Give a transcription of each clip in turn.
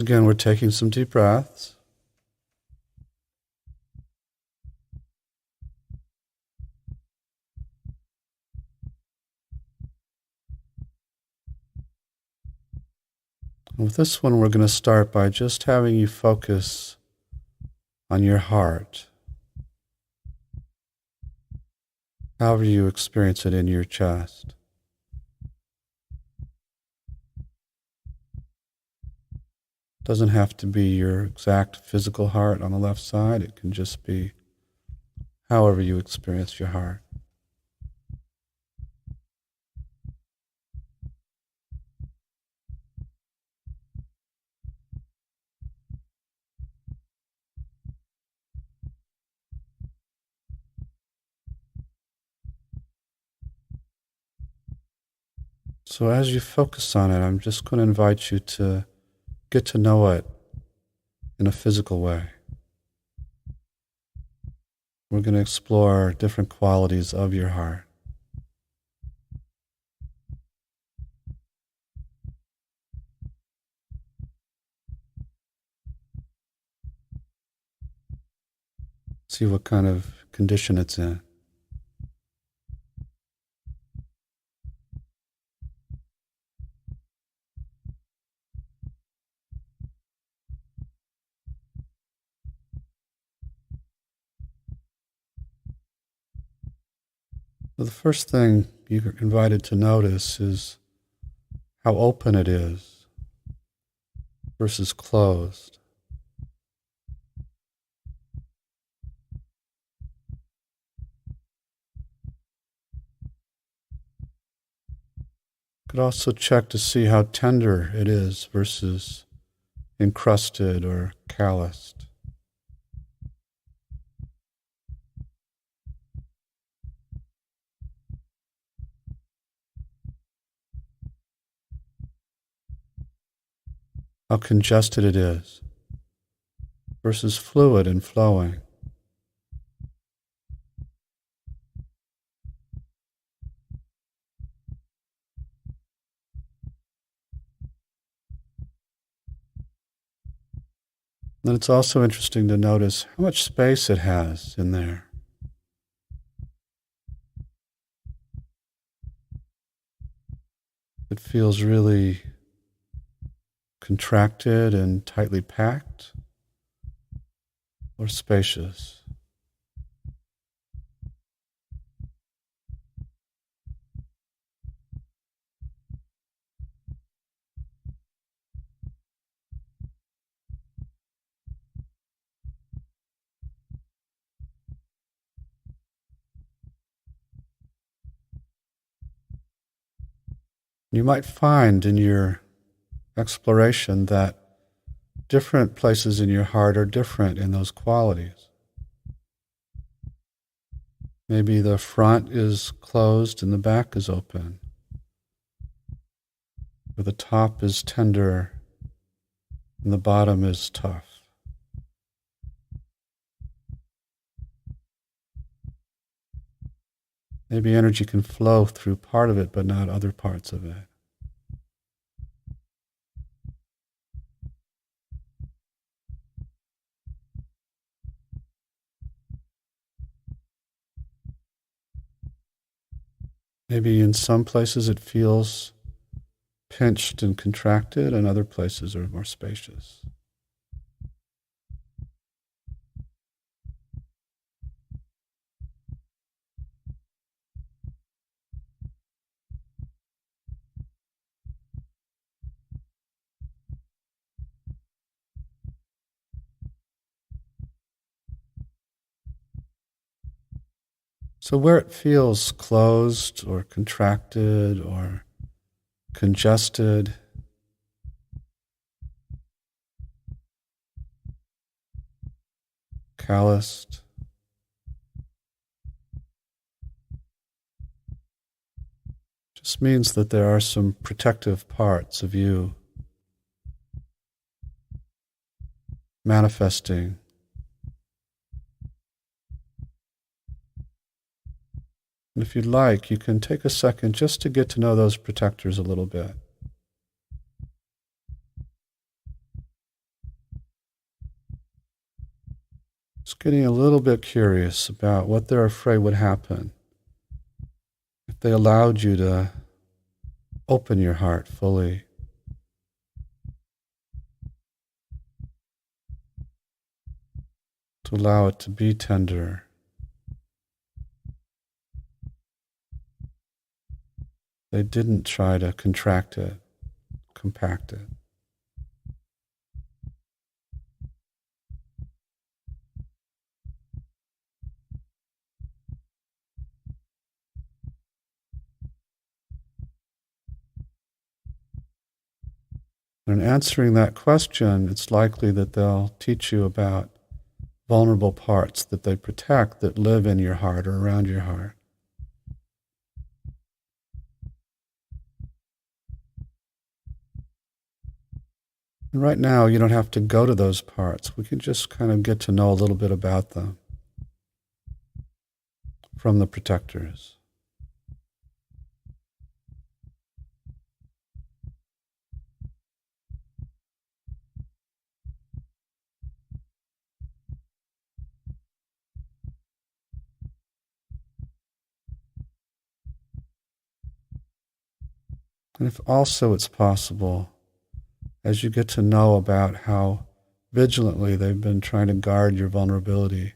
Again, we're taking some deep breaths. And with this one, we're going to start by just having you focus on your heart, however you experience it in your chest. It doesn't have to be your exact physical heart on the left side. It can just be however you experience your heart. So as you focus on it, I'm just going to invite you to get to know it in a physical way. We're going to explore different qualities of your heart. See what kind of condition it's in. So the first thing you're invited to notice is how open it is versus closed. You could also check to see how tender it is versus encrusted or calloused. How congested it is versus fluid and flowing. Then it's also interesting to notice how much space it has in there. It feels really contracted and tightly packed, or spacious. You might find in your exploration that different places in your heart are different in those qualities. Maybe the front is closed and the back is open, or the top is tender and the bottom is tough. Maybe energy can flow through part of it but not other parts of it. Maybe in some places it feels pinched and contracted, and other places are more spacious. So where it feels closed or contracted or congested, calloused, just means that there are some protective parts of you manifesting. And if you'd like, you can take a second just to get to know those protectors a little bit. Just getting a little bit curious about what they're afraid would happen if they allowed you to open your heart fully. To allow it to be tender. They didn't try to contract it, compact it. In answering that question, it's likely that they'll teach you about vulnerable parts that they protect that live in your heart or around your heart. And right now, you don't have to go to those parts. We can just kind of get to know a little bit about them from the protectors. And if also it's possible, as you get to know about how vigilantly they've been trying to guard your vulnerability,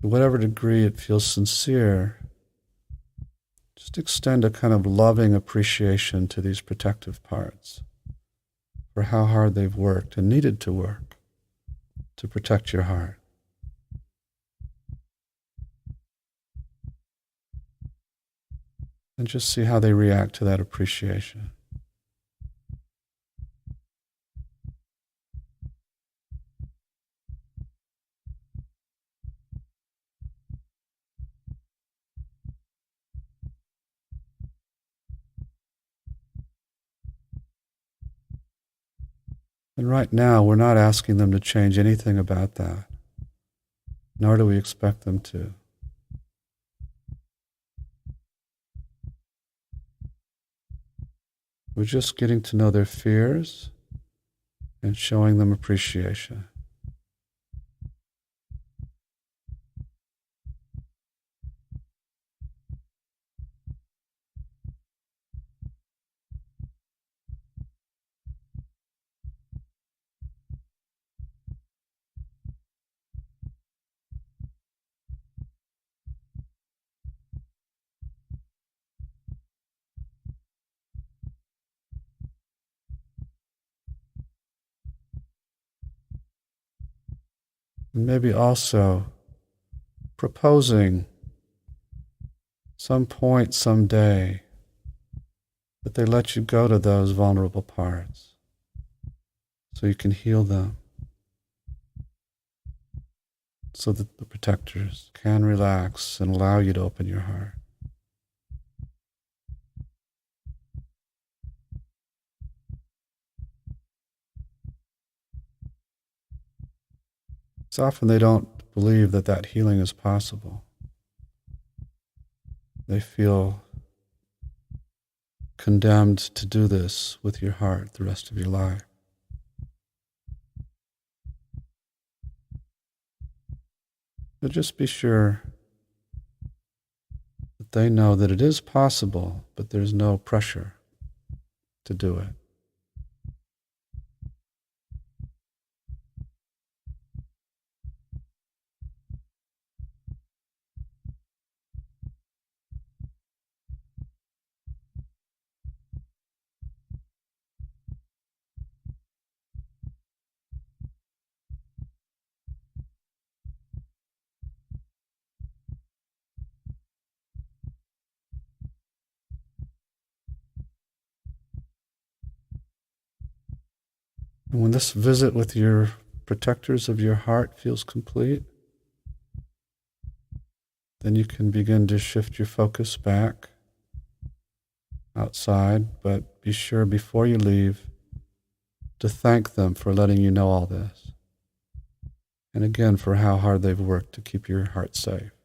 to whatever degree it feels sincere, just extend a kind of loving appreciation to these protective parts for how hard they've worked and needed to work to protect your heart. And just see how they react to that appreciation. And right now, we're not asking them to change anything about that, nor do we expect them to. We're just getting to know their fears and showing them appreciation. And maybe also proposing some point, someday, that they let you go to those vulnerable parts so you can heal them, so that the protectors can relax and allow you to open your heart. It's often they don't believe that that healing is possible. They feel condemned to do this with your heart the rest of your life. But just be sure that they know that it is possible, but there's no pressure to do it. And when this visit with your protectors of your heart feels complete, then you can begin to shift your focus back outside, but be sure before you leave to thank them for letting you know all this. And again, for how hard they've worked to keep your heart safe.